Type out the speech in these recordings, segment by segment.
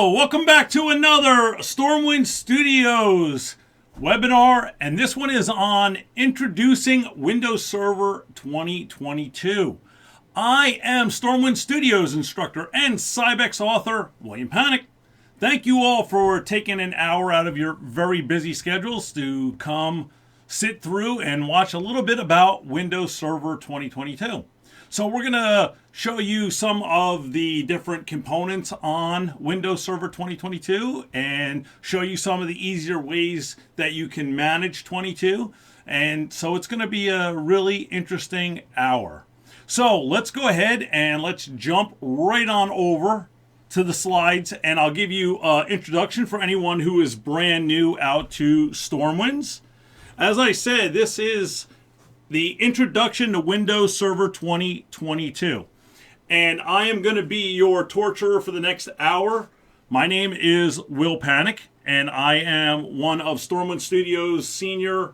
Hello, welcome back to another StormWind Studios webinar, and this one is on introducing Windows Server 2022. I am StormWind Studios instructor and Cybex author, Will Panek. Thank you all for taking an hour out of your very busy schedules to come sit through and watch a little bit about Windows Server 2022. So we're going to show you some of the different components on Windows Server 2022 and show you some of the easier ways that you can manage 22. And so it's going to be a really interesting hour. So let's go ahead and let's jump right on over to the slides, and I'll give you an introduction for anyone who is brand new out to StormWinds. As I said, this is the introduction to Windows Server 2022. And I am going to be your torturer for the next hour. My name is Will Panek, and I am one of StormWind Studios' senior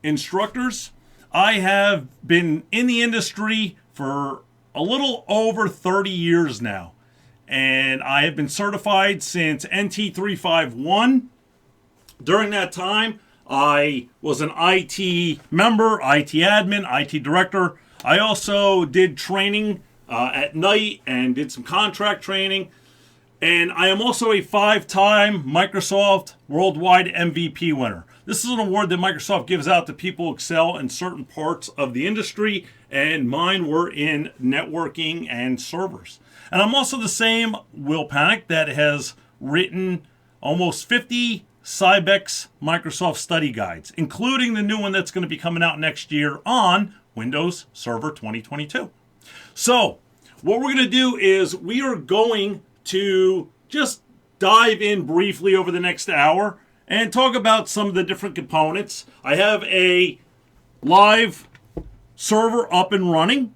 instructors. I have been in the industry for a little over 30 years now. And I have been certified since NT 351. During that time, I was an IT member, IT admin, IT director. I also did training at night and did some contract training. And I am also a 5-time Microsoft Worldwide MVP winner. This is an award that Microsoft gives out to people who excel in certain parts of the industry, and mine were in networking and servers. And I'm also the same Will Panek that has written almost 50 Cybex Microsoft study guides, including the new one that's going to be coming out next year on Windows Server 2022. So what we're going to do is we are going to just dive in briefly over the next hour and talk about some of the different components. I have a live server up and running,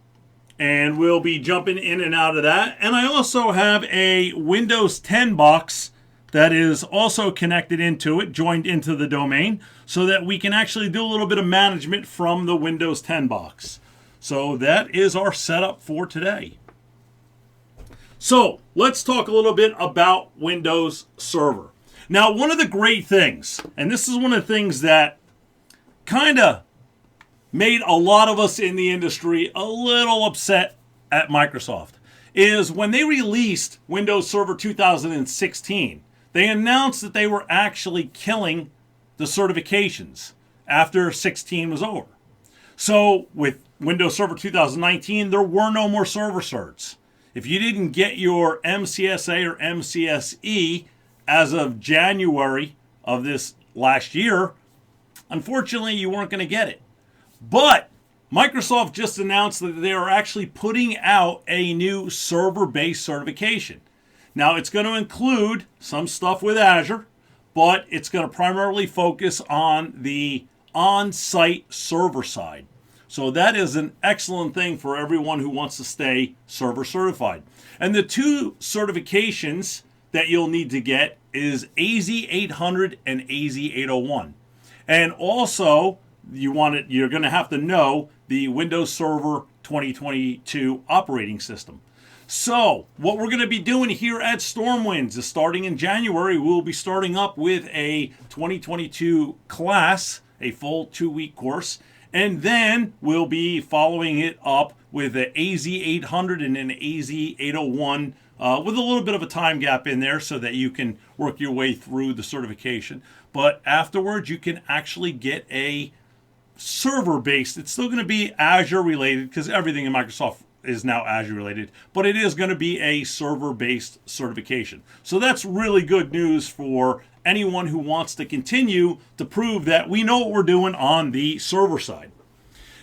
and we'll be jumping in and out of that. And I also have a Windows 10 box that is also connected into it, joined into the domain, so that we can actually do a little bit of management from the Windows 10 box. So that is our setup for today. So let's talk a little bit about Windows Server. Now, one of the great things, and this is one of the things that kind of made a lot of us in the industry a little upset at Microsoft, is when they released Windows Server 2016, they announced that they were actually killing the certifications after 16 was over. So with Windows Server 2019, there were no more server certs. If you didn't get your MCSA or MCSE as of January of this last year, unfortunately, you weren't going to get it. But Microsoft just announced that they are actually putting out a new server-based certification. Now, it's going to include some stuff with Azure, but it's going to primarily focus on the on-site server side. So that is an excellent thing for everyone who wants to stay server certified. And the two certifications that you'll need to get is AZ800 and AZ801. And also, you're going to have to know the Windows Server 2022 operating system. So what we're going to be doing here at StormWinds is starting in January, we'll be starting up with a 2022 class, a full 2-week course, and then we'll be following it up with an AZ800 and an AZ801 with a little bit of a time gap in there so that you can work your way through the certification. But afterwards, you can actually get a server-based. It's still going to be Azure related because everything in Microsoft is now Azure related, but it is going to be a server-based certification. So that's really good news for anyone who wants to continue to prove that we know what we're doing on the server side.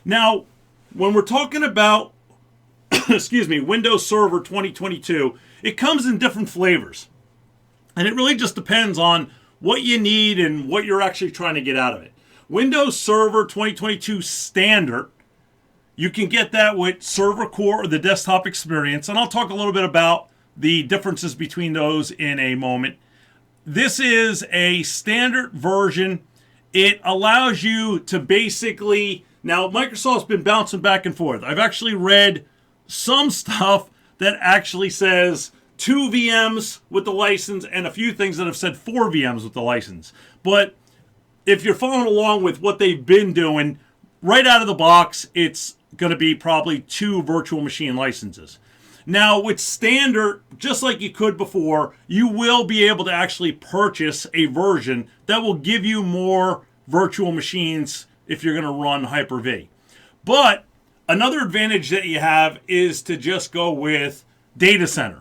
Now, when we're talking about Windows Server 2022, it comes in different flavors. And it really just depends on what you need and what you're actually trying to get out of it. Windows Server 2022 Standard, you can get that with Server Core or the desktop experience. And I'll talk a little bit about the differences between those in a moment. This is a standard version. It allows you to basically, now Microsoft's been bouncing back and forth. I've actually read some stuff that actually says 2 VMs with the license and a few things that have said 4 VMs with the license. But if you're following along with what they've been doing, right out of the box, it's going to be probably 2 virtual machine licenses. Now, with standard, just like you could before, you will be able to actually purchase a version that will give you more virtual machines if you're going to run Hyper-V. But another advantage that you have is to just go with Data Center.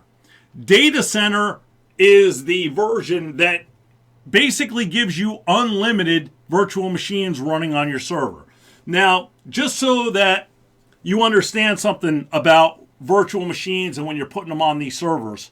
Data Center is the version that basically gives you unlimited virtual machines running on your server. Now, just so that you understand something about virtual machines and when you're putting them on these servers,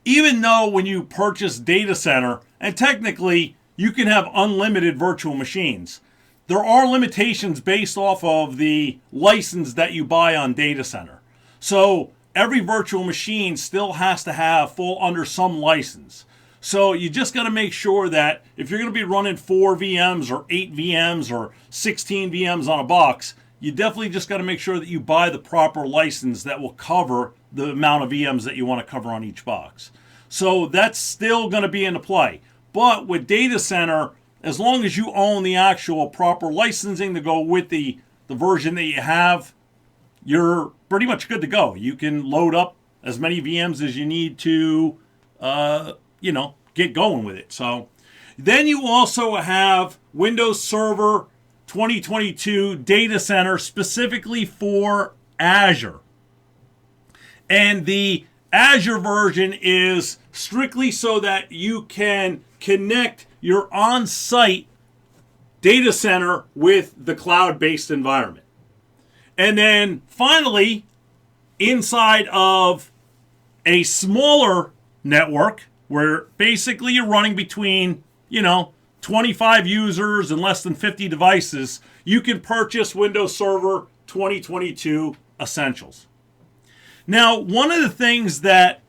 even though when you purchase Data Center, and technically you can have unlimited virtual machines, there are limitations based off of the license that you buy on Data Center. So every virtual machine still has to have full under some license. So you just got to make sure that if you're going to be running 4 VMs or 8 VMs or 16 VMs on a box, you definitely just got to make sure that you buy the proper license that will cover the amount of VMs that you want to cover on each box. So that's still going to be into play. But with Data Center, as long as you own the actual proper licensing to go with the version that you have, you're pretty much good to go. You can load up as many VMs as you need to, get going with it. So then you also have Windows Server 2022 Data Center specifically for Azure. And the Azure version is strictly so that you can connect your on-site data center with the cloud-based environment. And then finally, inside of a smaller network where basically you're running between, 25 users and less than 50 devices, you can purchase Windows Server 2022 Essentials. Now, one of the things that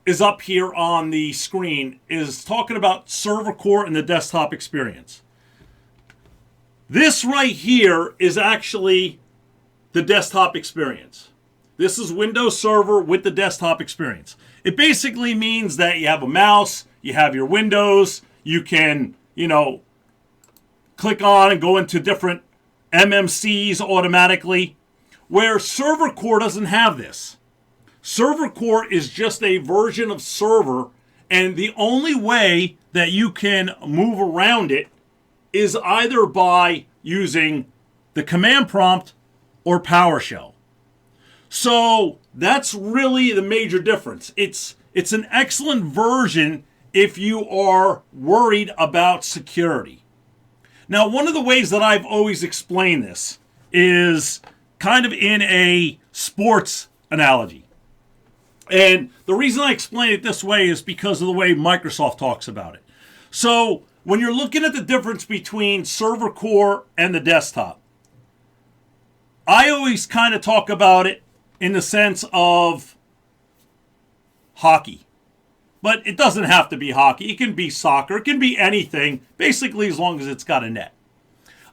is up here on the screen is talking about server core and the desktop experience. This right here is actually the desktop experience. This is Windows Server with the desktop experience. It basically means that you have a mouse, you have your windows, you can, click on and go into different MMCs automatically, where Server Core doesn't have this. Server Core is just a version of server, and the only way that you can move around it is either by using the command prompt or PowerShell. So that's really the major difference. It's an excellent version if you are worried about security. Now, one of the ways that I've always explained this is kind of in a sports analogy. And the reason I explain it this way is because of the way Microsoft talks about it. So when you're looking at the difference between server core and the desktop, I always kind of talk about it in the sense of hockey. But it doesn't have to be hockey. It can be soccer. It can be anything, basically as long as it's got a net.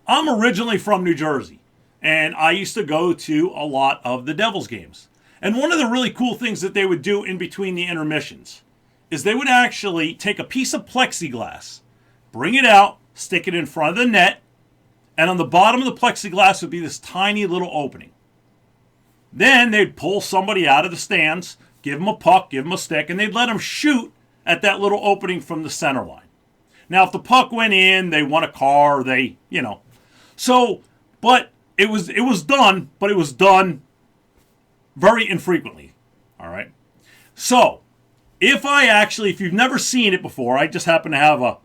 I'm originally from New Jersey, and I used to go to a lot of the Devils games. And one of the really cool things that they would do in between the intermissions is they would actually take a piece of plexiglass, bring it out, stick it in front of the net, and on the bottom of the plexiglass would be this tiny little opening. Then they'd pull somebody out of the stands, give them a puck, give them a stick, and they'd let them shoot at that little opening from the center line. Now, if the puck went in, they won a car, So, but it was done, but it was done very infrequently. All right. So, if you've never seen it before, I just happen to have a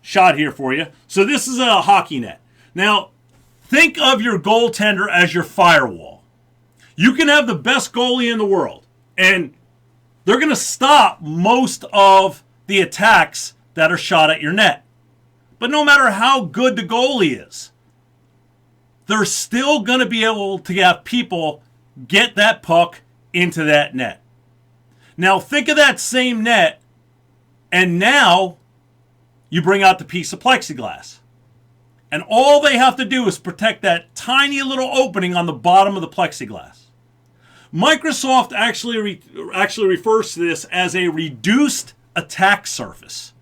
shot here for you. So this is a hockey net. Now, think of your goaltender as your firewall. You can have the best goalie in the world, and they're going to stop most of the attacks that are shot at your net. But no matter how good the goalie is, they're still going to be able to have people get that puck into that net. Now think of that same net, and now you bring out the piece of plexiglass. And all they have to do is protect that tiny little opening on the bottom of the plexiglass. Microsoft actually refers to this as a reduced attack surface.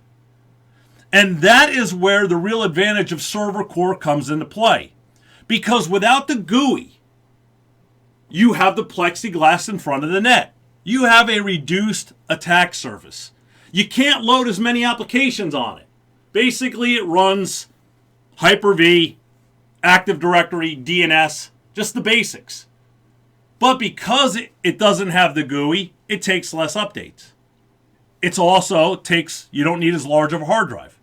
And that is where the real advantage of server core comes into play. Because without the GUI, you have the plexiglass in front of the net. You have a reduced attack surface. You can't load as many applications on it. Basically, it runs Hyper-V, Active Directory, DNS, just the basics. But because it doesn't have the GUI, it takes less updates. It also you don't need as large of a hard drive.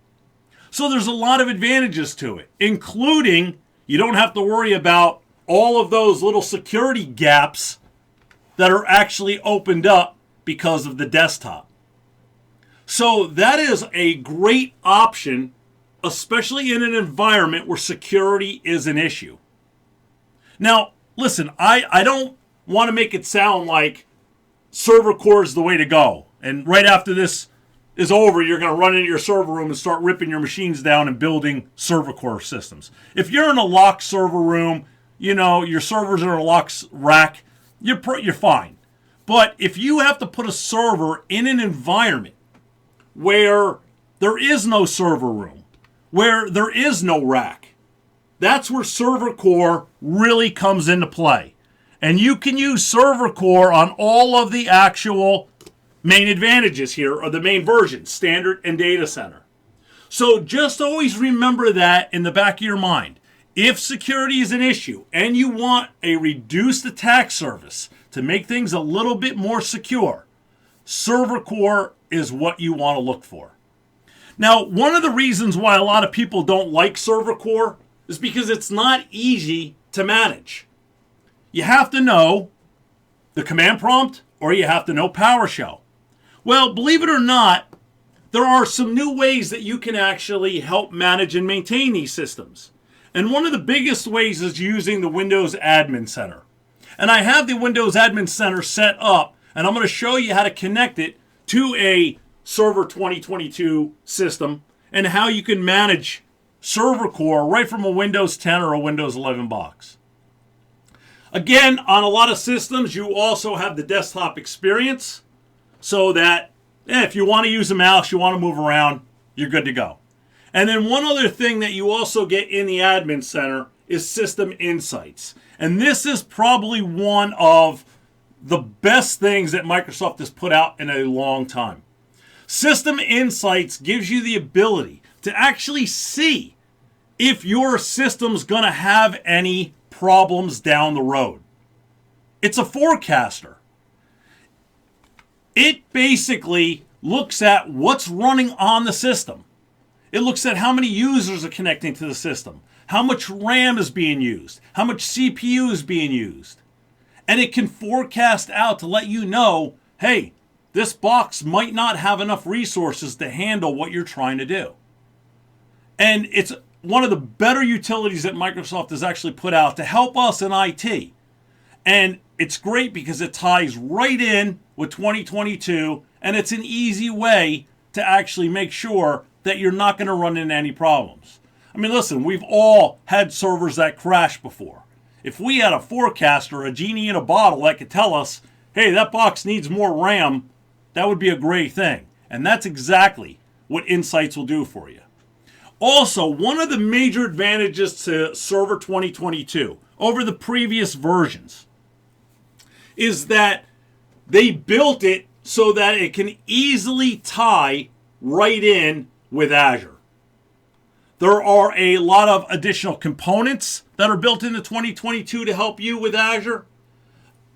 So there's a lot of advantages to it, including you don't have to worry about all of those little security gaps that are actually opened up because of the desktop. So that is a great option, especially in an environment where security is an issue. Now, listen, I don't want to make it sound like server core is the way to go. And right after this is over, you're going to run into your server room and start ripping your machines down and building server core systems. If you're in a locked server room, your servers are in a locked rack, you're fine. But if you have to put a server in an environment where there is no server room, where there is no rack, that's where server core really comes into play. And you can use server core on all of the actual main advantages here, or the main versions, standard and data center. So just always remember that in the back of your mind. If security is an issue and you want a reduced attack surface to make things a little bit more secure, server core is what you want to look for. Now, one of the reasons why a lot of people don't like server core is because it's not easy to manage. You have to know the command prompt or you have to know PowerShell. Well, believe it or not, there are some new ways that you can actually help manage and maintain these systems. And one of the biggest ways is using the Windows Admin Center. And I have the Windows Admin Center set up, and I'm going to show you how to connect it to a Server 2022 system and how you can manage server core right from a Windows 10 or a Windows 11 box. Again, on a lot of systems, you also have the desktop experience, so that if you want to use a mouse, you want to move around, you're good to go. And then one other thing that you also get in the Admin Center is System Insights. And this is probably one of the best things that Microsoft has put out in a long time. System Insights gives you the ability to actually see if your system's going to have any problems down the road. It's a forecaster. It basically looks at what's running on the system. It looks at how many users are connecting to the system, how much RAM is being used, how much CPU is being used. And it can forecast out to let you know, hey, this box might not have enough resources to handle what you're trying to do. And it's one of the better utilities that Microsoft has actually put out to help us in IT. And it's great because it ties right in with 2022, and it's an easy way to actually make sure that you're not going to run into any problems. I mean, listen, we've all had servers that crash before. If we had a forecaster, a genie in a bottle that could tell us, hey, that box needs more RAM, that would be a great thing. And that's exactly what Insights will do for you. Also, one of the major advantages to Server 2022 over the previous versions is that they built it so that it can easily tie right in with Azure. There are a lot of additional components that are built into 2022 to help you with Azure.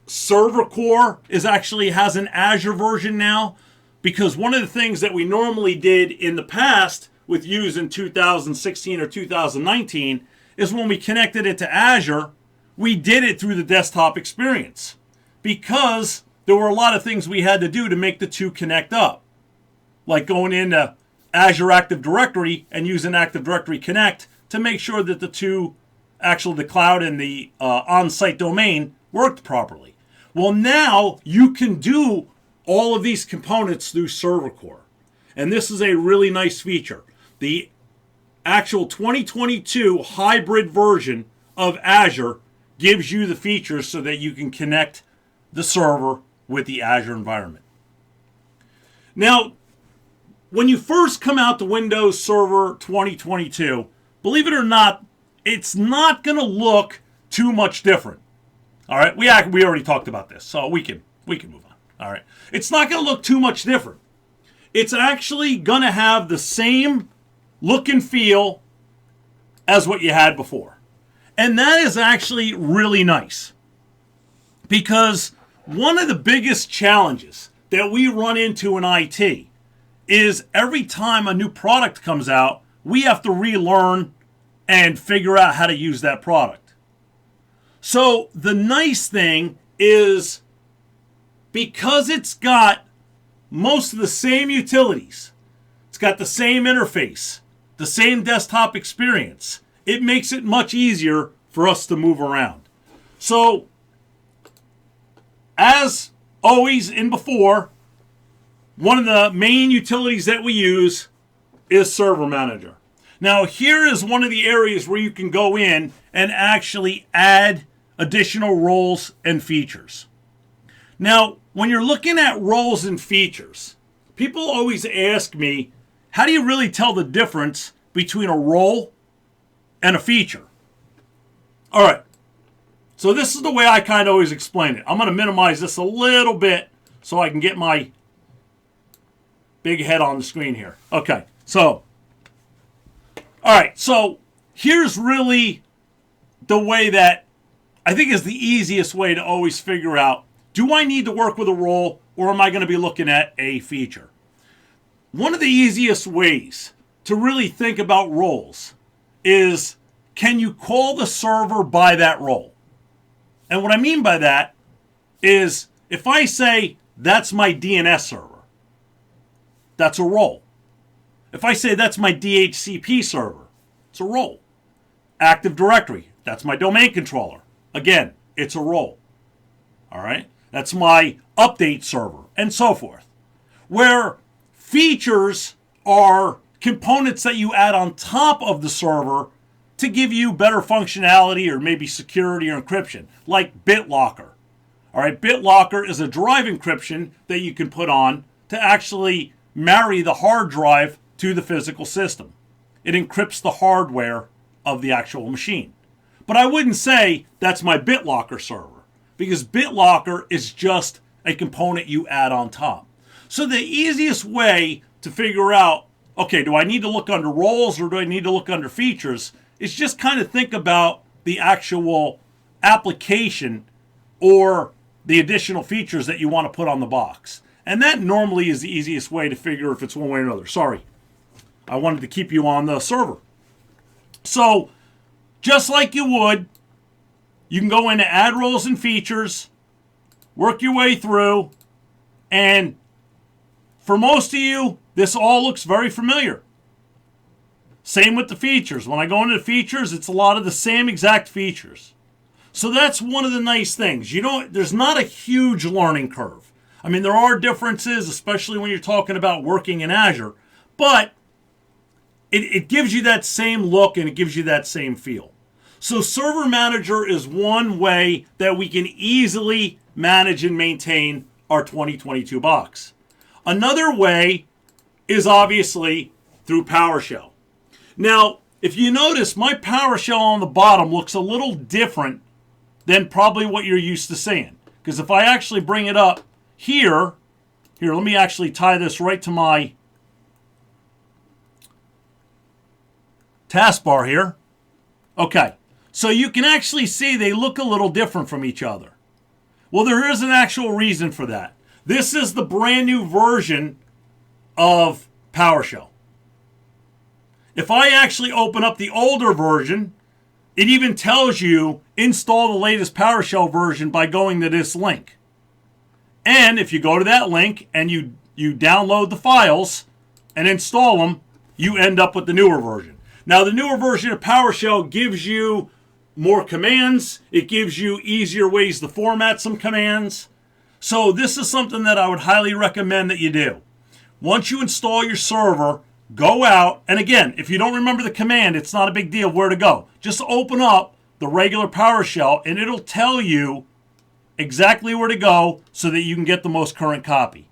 Server Core has an Azure version now, because one of the things that we normally did in the past with use in 2016 or 2019 is when we connected it to Azure, we did it through the desktop experience, because there were a lot of things we had to do to make the two connect up, like going into Azure Active Directory and using Active Directory Connect to make sure that the cloud and the on-site domain worked properly. Well, now you can do all of these components through Server Core. And this is a really nice feature. The actual 2022 hybrid version of Azure gives you the features so that you can connect the server with the Azure environment. Now, when you first come out to Windows Server 2022, believe it or not, it's not going to look too much different. All right, we already talked about this, so we can move on. All right, it's not going to look too much different. It's actually going to have the same look and feel as what you had before. And that is actually really nice, because one of the biggest challenges that we run into in IT is every time a new product comes out, we have to relearn and figure out how to use that product. So the nice thing is, because it's got most of the same utilities, it's got the same interface, the same desktop experience, it makes it much easier for us to move around. So, as always in before, one of the main utilities that we use is Server Manager. Now, here is one of the areas where you can go in and actually add additional roles and features. Now, when you're looking at roles and features, people always ask me, how do you really tell the difference between a role and a feature? All right, so this is the way I kind of always explain it. I'm going to minimize this a little bit so I can get my big head on the screen here. Okay, so, all right, so here's really the way that I think is the easiest way to always figure out, do I need to work with a role, or am I going to be looking at a feature? One of the easiest ways to really think about roles is, can you call the server by that role? And what I mean by that is, if I say, that's my DNS server, that's a role. If I say that's my DHCP server, it's a role. Active Directory, that's my domain controller. Again, it's a role. All right? That's my update server, and so forth. Where features are components that you add on top of the server to give you better functionality or maybe security or encryption, like BitLocker. All right, BitLocker is a drive encryption that you can put on to actually marry the hard drive to the physical system. It encrypts the hardware of the actual machine. But I wouldn't say that's my BitLocker server, because BitLocker is just a component you add on top. So the easiest way to figure out, okay, do I need to look under roles or do I need to look under features, is just kind of think about the actual application or the additional features that you want to put on the box. And that normally is the easiest way to figure if it's one way or another. Sorry, I wanted to keep you on the server. So, just like you would, you can go into add roles and features, work your way through, and for most of you, this all looks very familiar. Same with the features. When I go into the features, it's a lot of the same exact features. So that's one of the nice things. There's not a huge learning curve. I mean, there are differences, especially when you're talking about working in Azure, but it gives you that same look and it gives you that same feel. So Server Manager is one way that we can easily manage and maintain our 2022 box. Another way is obviously through PowerShell. Now, if you notice, my PowerShell on the bottom looks a little different than probably what you're used to seeing. Because if I actually bring it up here, let me actually tie this right to my taskbar here. Okay, so you can actually see they look a little different from each other. Well, there is an actual reason for that. This is the brand new version of PowerShell. If I actually open up the older version, it even tells you install the latest PowerShell version by going to this link. And if you go to that link and you download the files and install them, you end up with the newer version. Now, the newer version of PowerShell gives you more commands. It gives you easier ways to format some commands. So this is something that I would highly recommend that you do. Once you install your server, go out, and again, if you don't remember the command, it's not a big deal where to go. Just open up the regular PowerShell, and it'll tell you exactly where to go so that you can get the most current copy.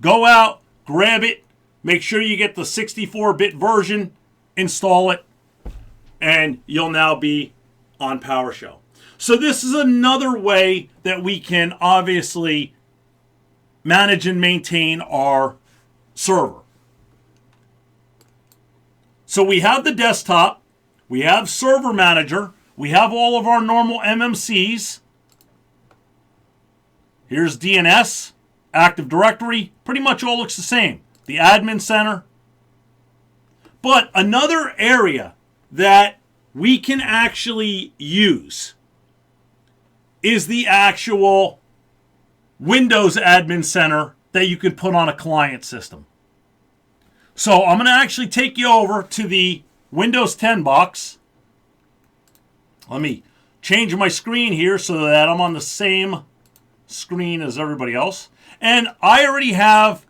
Go out, grab it, make sure you get the 64-bit version, install it, and you'll now be on PowerShell. So this is another way that we can obviously manage and maintain our server. So we have the desktop, we have Server Manager, we have all of our normal MMCs. Here's DNS, Active Directory, pretty much all looks the same. The Admin Center. But another area that we can actually use is the actual Windows Admin Center that you could put on a client system. So I'm going to actually take you over to the Windows 10 box. Let me change my screen here so that I'm on the same screen as everybody else. And I already have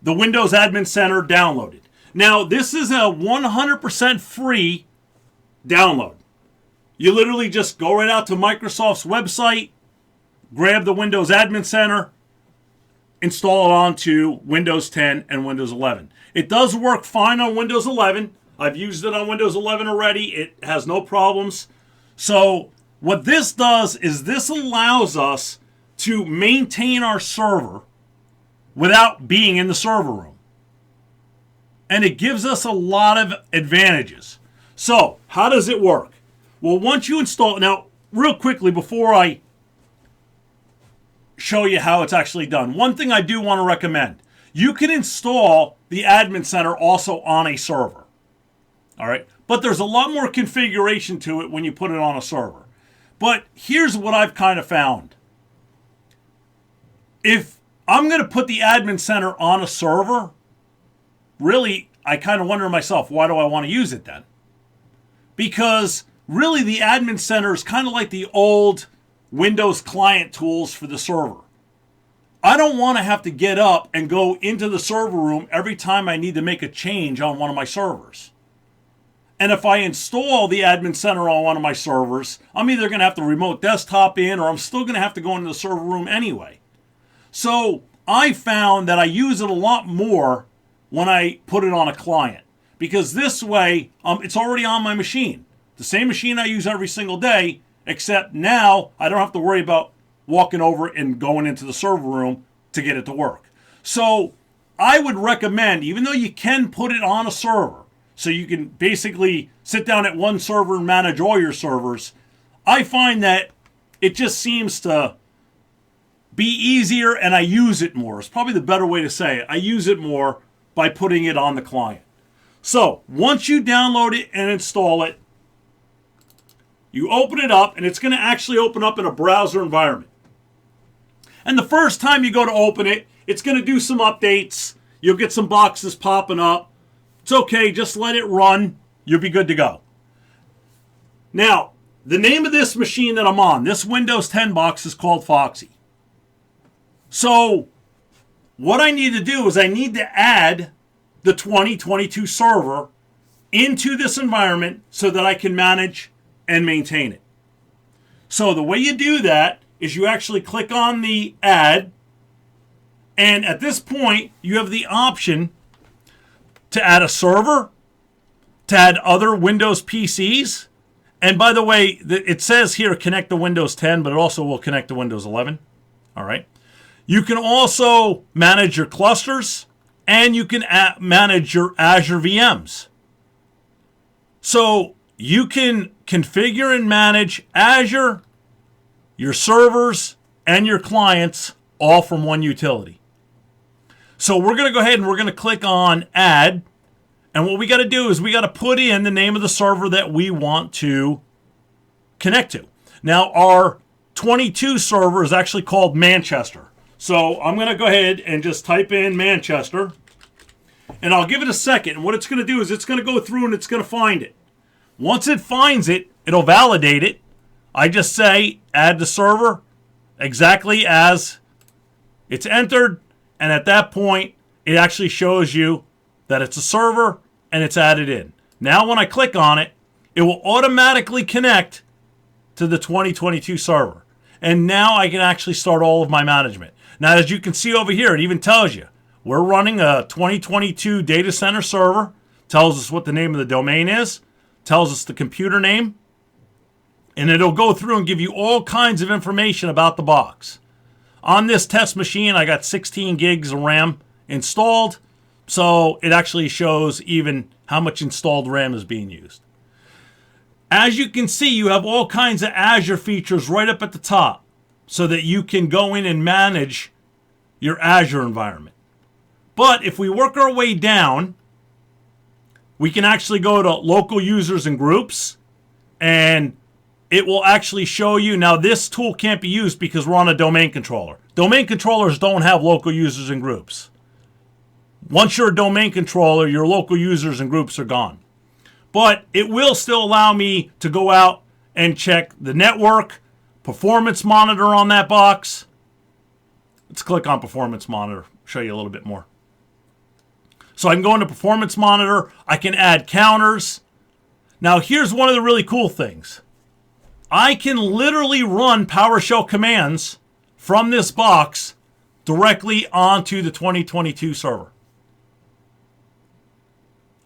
the Windows Admin Center downloaded. Now, this is a 100% free download. You literally just go right out to Microsoft's website, grab the Windows Admin Center, install it onto Windows 10 and Windows 11. It does work fine on Windows 11. I've used it on Windows 11 already. It has no problems. So what this does is this allows us to maintain our server without being in the server room. And it gives us a lot of advantages. So how does it work? Well, once you install, now real quickly before I show you how it's actually done, one thing I do want to recommend, you can install the Admin Center also on a server. All right, but there's a lot more configuration to it when you put it on a server. But here's what I've kind of found. If I'm going to put the Admin Center on a server, really, I kind of wonder to myself, why do I want to use it then? Because really the Admin Center is kind of like the old Windows client tools for the server. I don't want to have to get up and go into the server room every time I need to make a change on one of my servers. And if I install the Admin Center on one of my servers, I'm either going to have to remote desktop in or I'm still going to have to go into the server room anyway. So I found that I use it a lot more when I put it on a client. Because this way, it's already on my machine. The same machine I use every single day, except now I don't have to worry about walking over and going into the server room to get it to work. So I would recommend, even though you can put it on a server, so you can basically sit down at one server and manage all your servers, I find that it just seems to be easier and I use it more. It's probably the better way to say it. I use it more by putting it on the client. So once you download it and install it, you open it up and it's going to actually open up in a browser environment. And the first time you go to open it, it's going to do some updates. You'll get some boxes popping up. It's okay, just let it run. You'll be good to go. Now, the name of this machine that I'm on, this Windows 10 box, is called Foxy. So what I need to do is I need to add the 2022 server into this environment so that I can manage and maintain it. So the way you do that is you actually click on the add, and at this point you have the option to add a server, to add other Windows PCs, and by the way, it says here connect to Windows 10, but it also will connect to Windows 11. All right. You can also manage your clusters, and you can manage your Azure VMs. So you can configure and manage Azure, your servers, and your clients all from one utility. So we're going to go ahead and we're going to click on add. And what we got to do is we got to put in the name of the server that we want to connect to. Now our 22 server is actually called Manchester. So I'm going to go ahead and just type in Manchester. And I'll give it a second. And what it's going to do is it's going to go through and it's going to find it. Once it finds it, it'll validate it. I just say add the server exactly as it's entered. And at that point, it actually shows you that it's a server and it's added in. Now when I click on it, it will automatically connect to the 2022 server. And now I can actually start all of my management. Now, as you can see over here, it even tells you we're running a 2022 data center server, tells us what the name of the domain is, tells us the computer name, and it'll go through and give you all kinds of information about the box. On this test machine, I got 16 gigs of RAM installed, so it actually shows even how much installed RAM is being used. As you can see, you have all kinds of Azure features right up at the top so that you can go in and manage your Azure environment. But if we work our way down, we can actually go to local users and groups, and it will actually show you. Now, this tool can't be used because we're on a domain controller. Domain controllers don't have local users and groups. Once you're a domain controller, your local users and groups are gone. But it will still allow me to go out and check the network, performance monitor on that box. Let's click on performance monitor, show you a little bit more. So I can go into performance monitor. I can add counters. Now, here's one of the really cool things. I can literally run PowerShell commands from this box directly onto the 2022 server.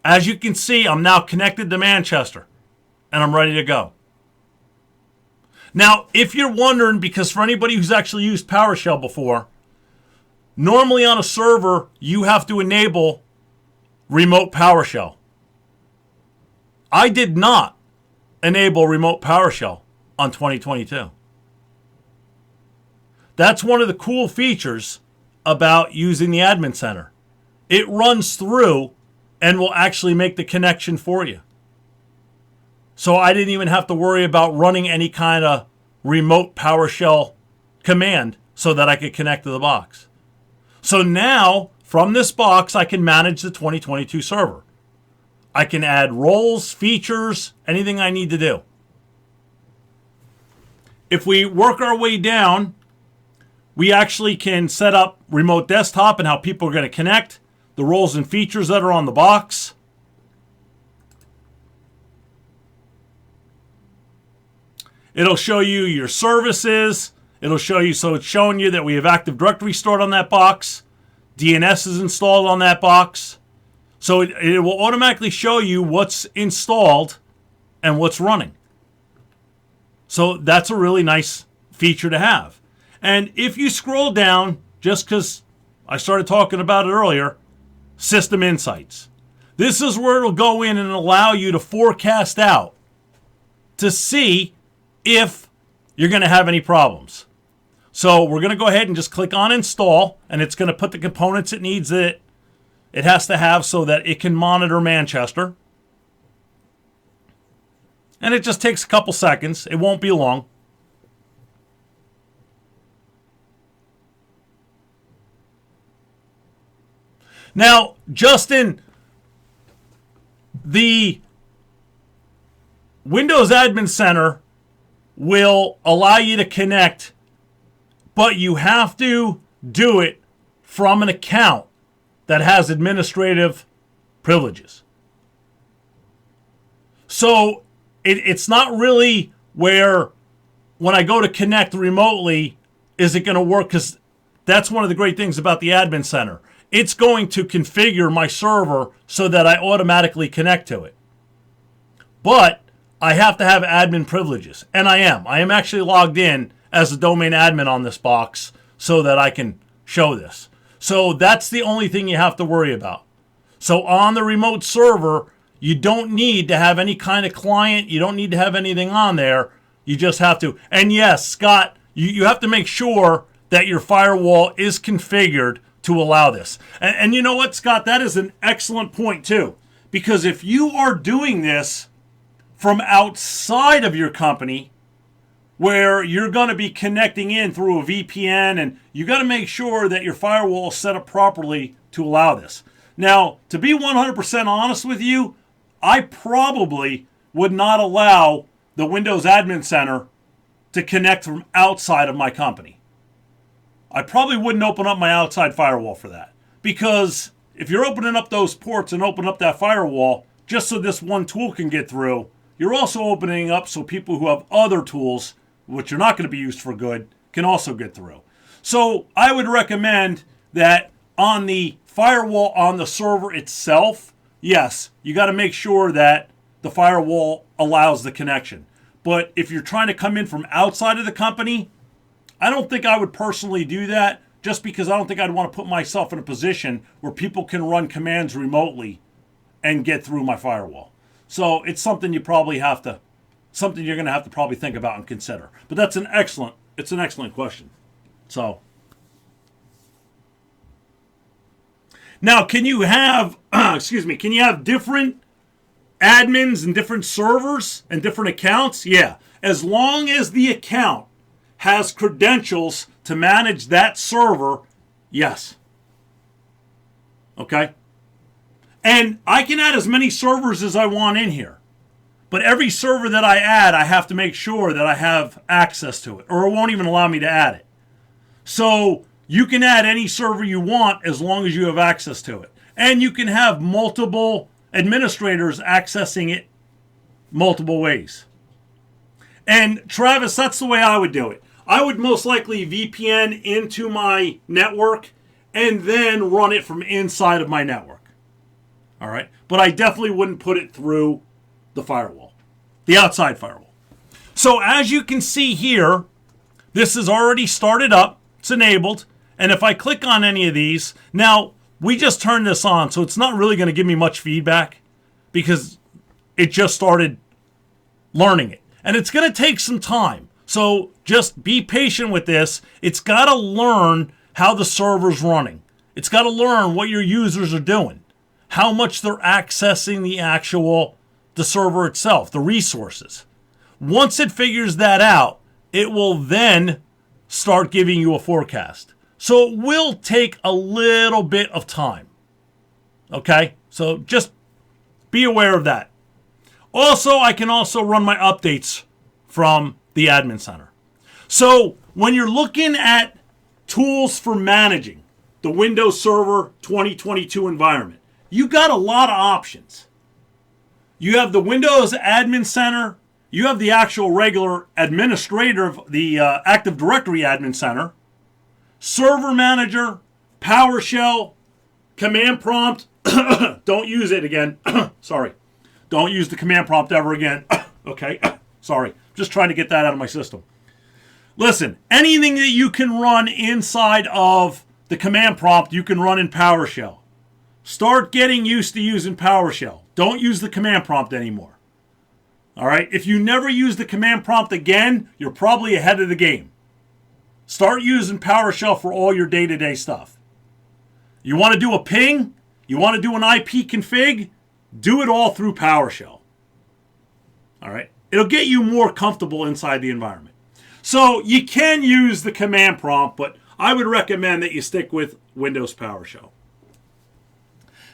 As you can see, I'm now connected to Manchester, and I'm ready to go. Now, if you're wondering, because for anybody who's actually used PowerShell before, normally on a server, you have to enable remote PowerShell. I did not enable remote PowerShell on 2022. That's one of the cool features about using the admin center. It runs through and will actually make the connection for you. So I didn't even have to worry about running any kind of remote PowerShell command so that I could connect to the box. So now, from this box, I can manage the 2022 server. I can add roles, features, anything I need to do. If we work our way down, we actually can set up remote desktop and how people are going to connect, the roles and features that are on the box. It'll show you your services. It'll show you, so it's showing you that we have Active Directory stored on that box. DNS is installed on that box. So it will automatically show you what's installed and what's running. So that's a really nice feature to have. And if you scroll down, just because I started talking about it earlier, System Insights. This is where it'll go in and allow you to forecast out to see if you're going to have any problems. So we're going to go ahead and just click on Install, and it's going to put the components it needs that it has to have so that it can monitor Manchester. And it just takes a couple seconds. It won't be long. Now, Justin, the Windows Admin Center will allow you to connect, but you have to do it from an account that has administrative privileges. So it's not really where when I go to connect remotely, is it going to work? Because that's one of the great things about the Admin Center. It's going to configure my server so that I automatically connect to it. But I have to have admin privileges, and I am. I am actually logged in as a domain admin on this box so that I can show this. So that's the only thing you have to worry about. So on the remote server, you don't need to have any kind of client. You don't need to have anything on there. You just have to. And yes, Scott, you have to make sure that your firewall is configured to allow this. And you know what, Scott? That is an excellent point, too. Because if you are doing this from outside of your company, where you're going to be connecting in through a VPN, and you got to make sure that your firewall is set up properly to allow this. Now, to be 100% honest with you, I probably would not allow the Windows Admin Center to connect from outside of my company. I probably wouldn't open up my outside firewall for that. Because if you're opening up those ports and open up that firewall just so this one tool can get through, you're also opening up so people who have other tools which are not going to be used for good, can also get through. So I would recommend that on the firewall on the server itself, yes, you got to make sure that the firewall allows the connection. But if you're trying to come in from outside of the company, I don't think I would personally do that, just because I don't think I'd want to put myself in a position where people can run commands remotely and get through my firewall. So it's something you're going to have to probably think about and consider. But it's an excellent question. So now, can you have can you have different admins and different servers and different accounts? Yeah, as long as the account has credentials to manage that server, yes. Okay? And I can add as many servers as I want in here. But every server that I add, I have to make sure that I have access to it, or it won't even allow me to add it. So you can add any server you want as long as you have access to it. And you can have multiple administrators accessing it multiple ways. And Travis, that's the way I would do it. I would most likely VPN into my network and then run it from inside of my network. All right? But I definitely wouldn't put it through the firewall, the outside firewall. So as you can see here, this is already started up. It's enabled. And if I click on any of these, now we just turned this on, so it's not really going to give me much feedback because it just started learning it. And it's going to take some time. So just be patient with this. It's got to learn how the server's running. It's got to learn what your users are doing, how much they're accessing the server itself, the resources. Once it figures that out, it will then start giving you a forecast. So it will take a little bit of time. Okay? So just be aware of that. Also, I can also run my updates from the admin center. So when you're looking at tools for managing the Windows Server 2022 environment, you got a lot of options. You have the Windows Admin Center. You have the actual regular administrator of the Active Directory Admin Center, Server Manager, PowerShell, Command Prompt. Don't use it again. Sorry. Don't use the command prompt ever again. Okay. Sorry. Just trying to get that out of my system. Listen, anything that you can run inside of the command prompt, you can run in PowerShell. Start getting used to using PowerShell. Don't use the command prompt anymore. All right? If you never use the command prompt again, you're probably ahead of the game. Start using PowerShell for all your day-to-day stuff. You want to do a ping? You want to do an IP config? Do it all through PowerShell. All right? It'll get you more comfortable inside the environment. So you can use the command prompt, but I would recommend that you stick with Windows PowerShell.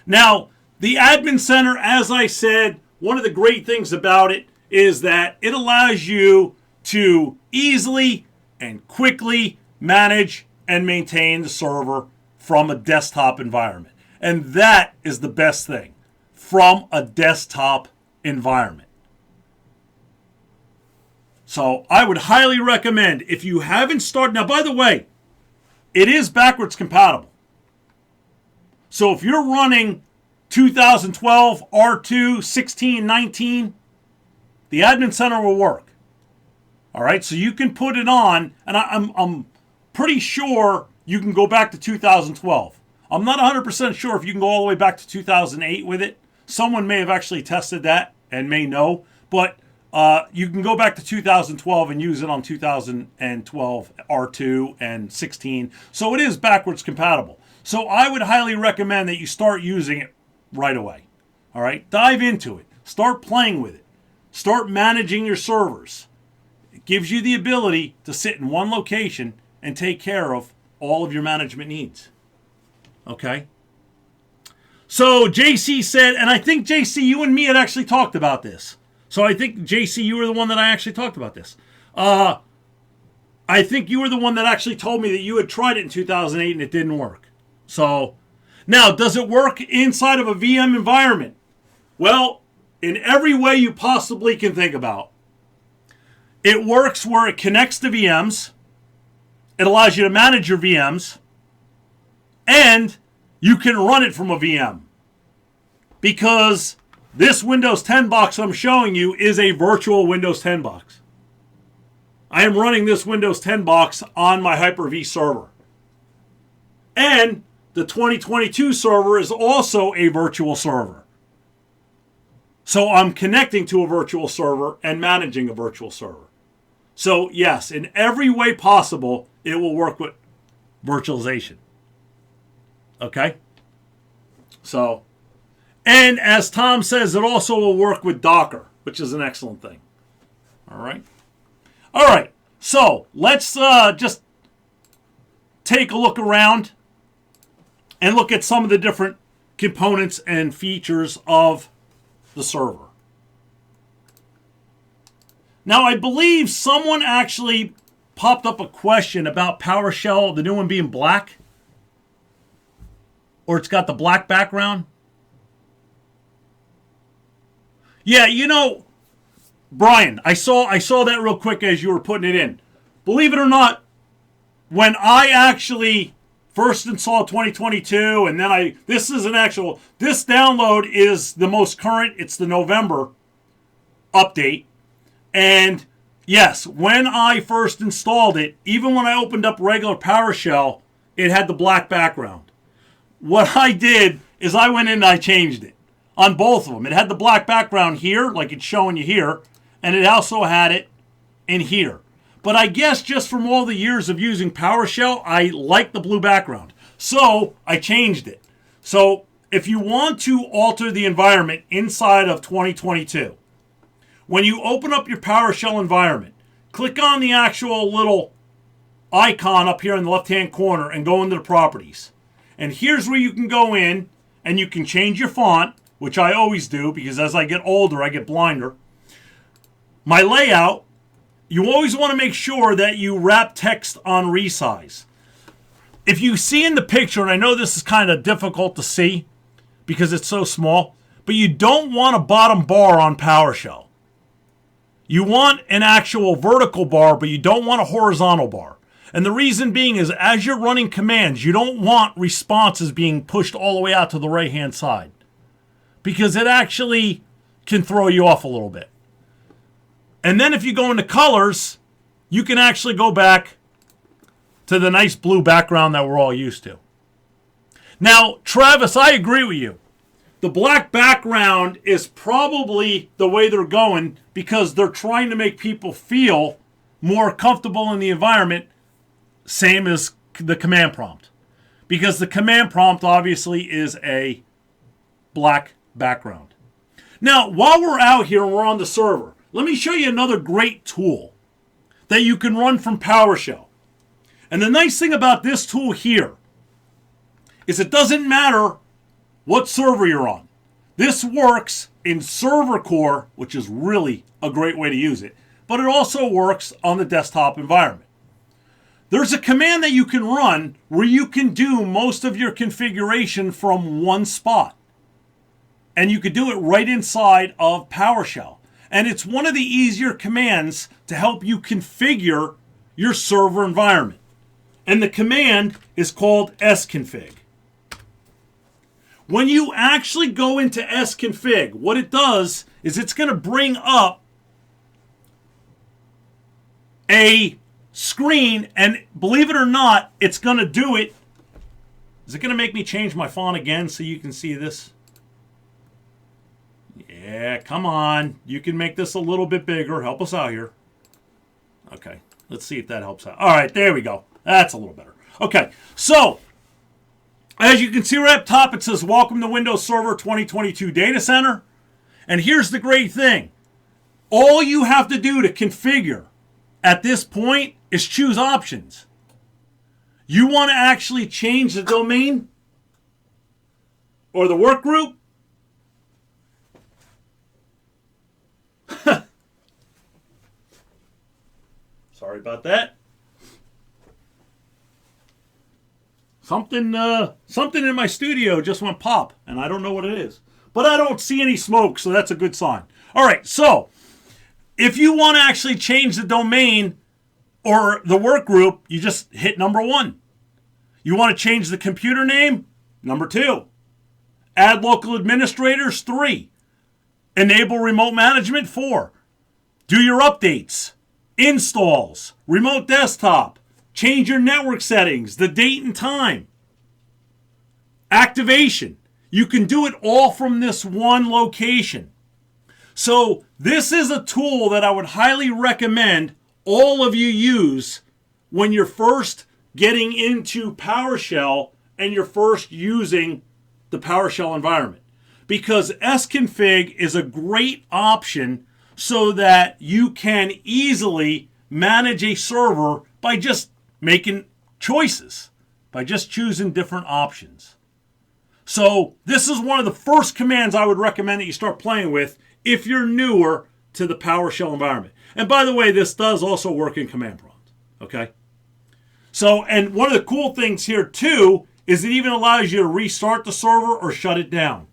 Now, the Admin Center, as I said, one of the great things about it is that it allows you to easily and quickly manage and maintain the server from a desktop environment. And that is the best thing, from a desktop environment. So I would highly recommend, if you haven't started, now by the way, it is backwards compatible. So if you're running 2012, R2, 16, 19, the Admin Center will work. All right, so you can put it on, and I'm pretty sure you can go back to 2012. I'm not 100% sure if you can go all the way back to 2008 with it. Someone may have actually tested that and may know, but you can go back to 2012 and use it on 2012 R2 and 16. So it is backwards compatible. So I would highly recommend that you start using it right away. All right, dive into it. Start playing with it. Start managing your servers. It gives you the ability to sit in one location and take care of all of your management needs. Okay? So JC said, and I think JC, you and me had actually talked about this. So I think, JC, you were the one that I actually talked about this. I think you were the one that actually told me that you had tried it in 2008 and it didn't work. So, now, does it work inside of a VM environment? Well, in every way you possibly can think about. It works where it connects to VMs. It allows you to manage your VMs. And you can run it from a VM. Because this Windows 10 box I'm showing you is a virtual Windows 10 box. I am running this Windows 10 box on my Hyper-V server. And the 2022 server is also a virtual server. So I'm connecting to a virtual server and managing a virtual server. So yes, in every way possible, it will work with virtualization. Okay? So, and as Tom says, it also will work with Docker, which is an excellent thing. All right? All right, so let's just take a look around and look at some of the different components and features of the server. Now, I believe someone actually popped up a question about PowerShell, the new one being black, or it's got the black background. Yeah, you know, Brian, I saw that real quick as you were putting it in. Believe it or not, when I actually first installed 2022, and then this download is the most current. It's the November update. And yes, when I first installed it, even when I opened up regular PowerShell, it had the black background. What I did is I went in and I changed it on both of them. It had the black background here, like it's showing you here, and it also had it in here. But I guess just from all the years of using PowerShell, I like the blue background. So I changed it. So if you want to alter the environment inside of 2022, when you open up your PowerShell environment, click on the actual little icon up here in the left-hand corner and go into the properties. And here's where you can go in and you can change your font, which I always do because as I get older, I get blinder. My layout, you always want to make sure that you wrap text on resize. If you see in the picture, and I know this is kind of difficult to see because it's so small, but you don't want a bottom bar on PowerShell. You want an actual vertical bar, but you don't want a horizontal bar. And the reason being is as you're running commands, you don't want responses being pushed all the way out to the right-hand side because it actually can throw you off a little bit. And then if you go into colors, you can actually go back to the nice blue background that we're all used to. Now, Travis, I agree with you. The black background is probably the way they're going because they're trying to make people feel more comfortable in the environment, same as the command prompt. Because the command prompt obviously is a black background. Now, while we're out here and we're on the server, let me show you another great tool that you can run from PowerShell. And the nice thing about this tool here is it doesn't matter what server you're on. This works in Server Core, which is really a great way to use it, but it also works on the desktop environment. There's a command that you can run where you can do most of your configuration from one spot. And you could do it right inside of PowerShell. And it's one of the easier commands to help you configure your server environment. And the command is called sconfig. When you actually go into sconfig, what it does is it's going to bring up a screen, and believe it or not, it's going to do it. Is it going to make me change my font again so you can see this? Yeah, come on. You can make this a little bit bigger. Help us out here. Okay, let's see if that helps out. All right, there we go. That's a little better. Okay, so as you can see right up top, it says, Welcome to Windows Server 2022 Data Center. And here's the great thing. All you have to do to configure at this point is choose options. You want to actually change the domain or the work group? Sorry about that. Something in my studio just went pop, and I don't know what it is. But I don't see any smoke, so that's a good sign. All right, so If you want to actually change the domain or the work group, you just hit number 1. You want to change the computer name? Number 2. Add local administrators? 3. Enable remote management? 4. Do your updates, installs, remote desktop, change your network settings, the date and time, activation. You can do it all from this one location. So this is a tool that I would highly recommend all of you use when you're first getting into PowerShell and you're first using the PowerShell environment. Because sconfig is a great option so that you can easily manage a server by just making choices, by just choosing different options. So this is one of the first commands I would recommend that you start playing with if you're newer to the PowerShell environment. And by the way, this does also work in command prompt, okay? So, and one of the cool things here too is it even allows you to restart the server or shut it down.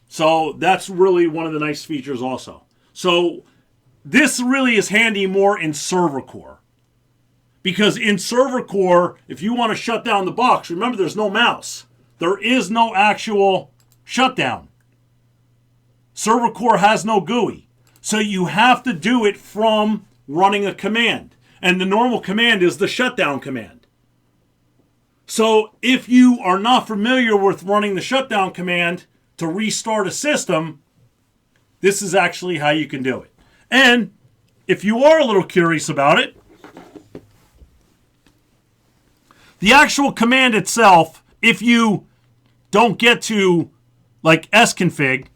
So that's really one of the nice features also. So this really is handy more in server core. Because in server core, if you want to shut down the box, remember there's no mouse. There is no actual shutdown. Server core has no GUI. So you have to do it from running a command. And the normal command is the shutdown command. So if you are not familiar with running the shutdown command to restart a system, this is actually how you can do it. And if you are a little curious about it, the actual command itself, if you don't get to like sconfig,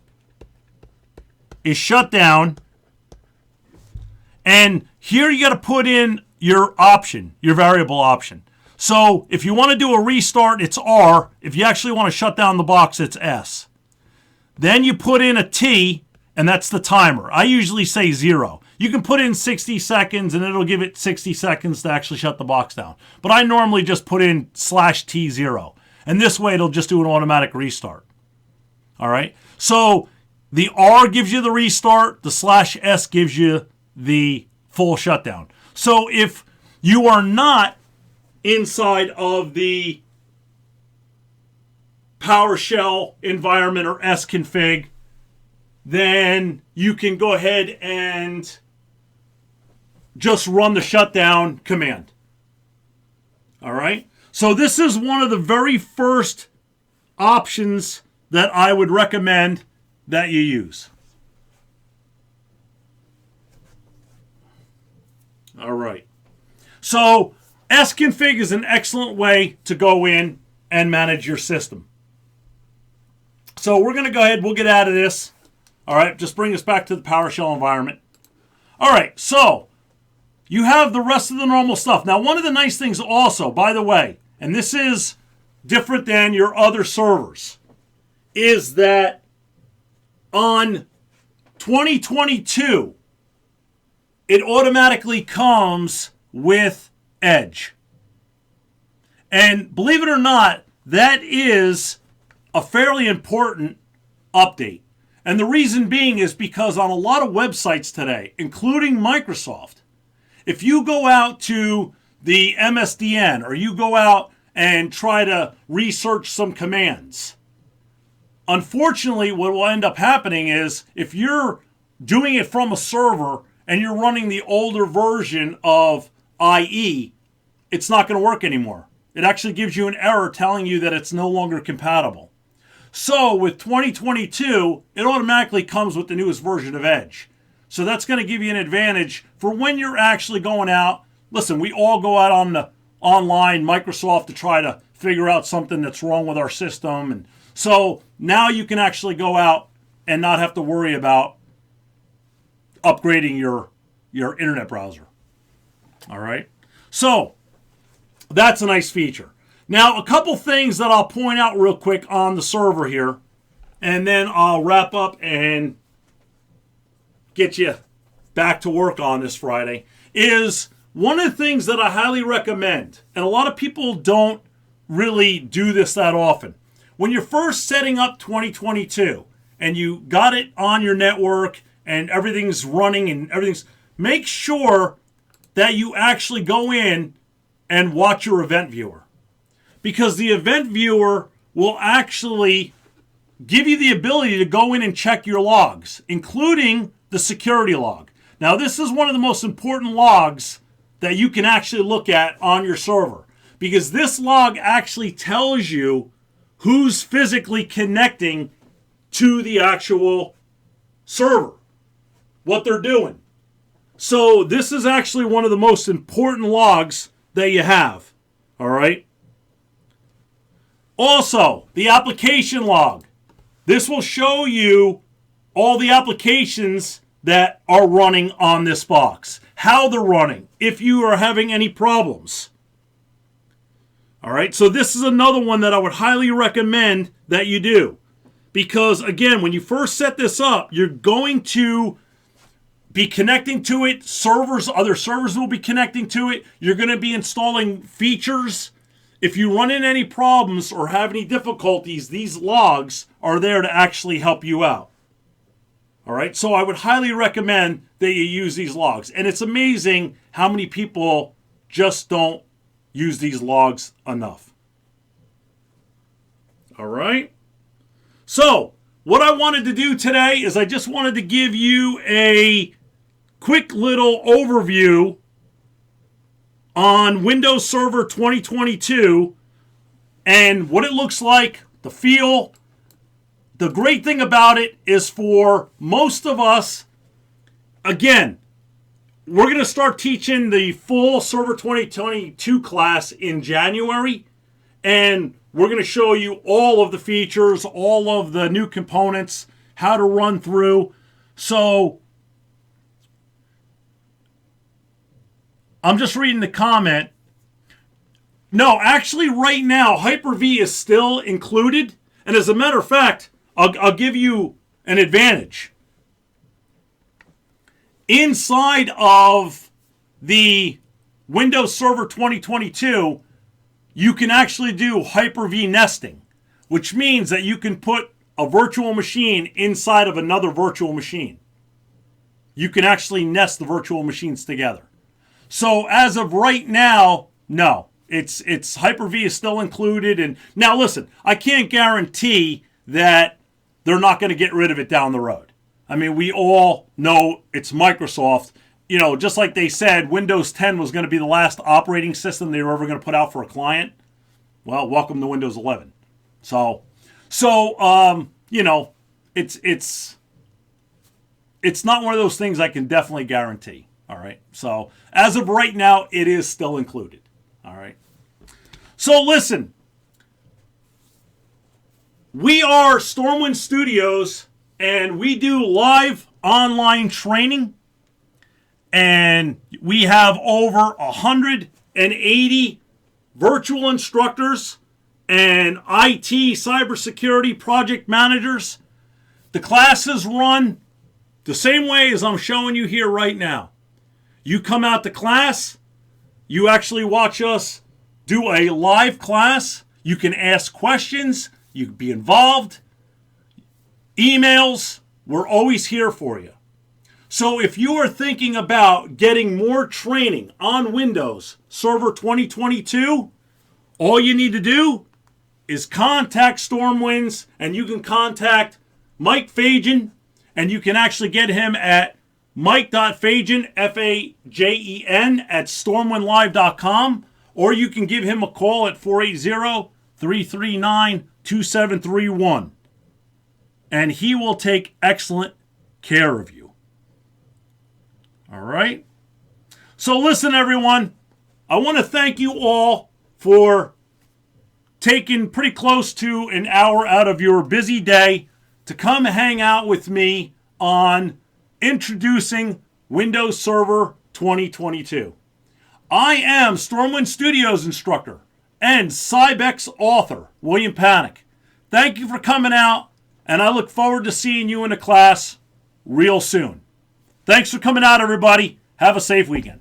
is shut down. And here you got to put in your option, your variable option. So if you want to do a restart, it's R. If you actually want to shut down the box, it's S. Then you put in a T, and that's the timer. I usually say 0. You can put in 60 seconds, and it'll give it 60 seconds to actually shut the box down. But I normally just put in /T0. And this way, it'll just do an automatic restart. All right? So the R gives you the restart. The /S gives you the full shutdown. So if you are not inside of the PowerShell environment or sconfig, then you can go ahead and just run the shutdown command. All right? So this is one of the very first options that I would recommend that you use. All right. So sconfig is an excellent way to go in and manage your system. So we're going to go ahead, we'll get out of this. All right, just bring us back to the PowerShell environment. All right, so you have the rest of the normal stuff. Now, one of the nice things also, by the way, and this is different than your other servers, is that on 2022, it automatically comes with Edge. And believe it or not, that is a fairly important update. And the reason being is because on a lot of websites today, including Microsoft, if you go out to the MSDN or you go out and try to research some commands, unfortunately, what will end up happening is if you're doing it from a server and you're running the older version of IE, it's not going to work anymore. It actually gives you an error telling you that it's no longer compatible. So with 2022, it automatically comes with the newest version of Edge. So that's going to give you an advantage for when you're actually going out. Listen, we all go out on the online, Microsoft, to try to figure out something that's wrong with our system. And so now you can actually go out and not have to worry about upgrading your internet browser. All right? So that's a nice feature. Now, a couple things that I'll point out real quick on the server here, and then I'll wrap up and get you back to work on this Friday, is one of the things that I highly recommend, and a lot of people don't really do this that often. When you're first setting up 2022 and you got it on your network and everything's running and everything's, make sure that you actually go in and watch your event viewer. Because the event viewer will actually give you the ability to go in and check your logs, including the security log. Now, this is one of the most important logs that you can actually look at on your server, because this log actually tells you who's physically connecting to the actual server, what they're doing. So this is actually one of the most important logs that you have. All right. Also, the application log. This will show you all the applications that are running on this box, how they're running, if you are having any problems. All right, so this is another one that I would highly recommend that you do. Because, again, when you first set this up, you're going to be connecting to it. Other servers will be connecting to it. You're going to be installing features. If you run into any problems or have any difficulties, these logs are there to actually help you out. All right, so I would highly recommend that you use these logs. And it's amazing how many people just don't use these logs enough. All right. So what I wanted to do today is I just wanted to give you a quick little overview on Windows Server 2022 and what it looks like, the feel. The great thing about it is for most of us, again, we're going to start teaching the full Server 2022 class in January, and we're going to show you all of the features, all of the new components, how to run through. So I'm just reading the comment. No, actually right now, Hyper-V is still included. And as a matter of fact, I'll give you an advantage. Inside of the Windows Server 2022, you can actually do Hyper-V nesting, which means that you can put a virtual machine inside of another virtual machine. You can actually nest the virtual machines together. So as of right now, no, it's Hyper-V is still included. And now listen, I can't guarantee that they're not going to get rid of it down the road. I mean, we all know it's Microsoft. You know, just like they said, Windows 10 was going to be the last operating system they were ever going to put out for a client. Well, welcome to Windows 11. So you know, it's not one of those things I can definitely guarantee. All right. So as of right now, it is still included. All right. So listen, we are StormWind Studios, and we do live online training. And we have over 180 virtual instructors and IT cybersecurity project managers. The classes run the same way as I'm showing you here right now. You come out to class, you actually watch us do a live class. You can ask questions, you can be involved. Emails, we're always here for you. So if you are thinking about getting more training on Windows Server 2022, all you need to do is contact StormWinds, and you can contact Mike Fajan, and you can actually get him at mike.fajan, F-A-J-E-N, at stormwindlive.com, or you can give him a call at 480-339-2731, and he will take excellent care of you. All right? So listen, everyone, I want to thank you all for taking pretty close to an hour out of your busy day to come hang out with me on introducing Windows Server 2022. I am StormWind Studios instructor and Cybex author, William Panek. Thank you for coming out, and I look forward to seeing you in the class real soon. Thanks for coming out, everybody. Have a safe weekend.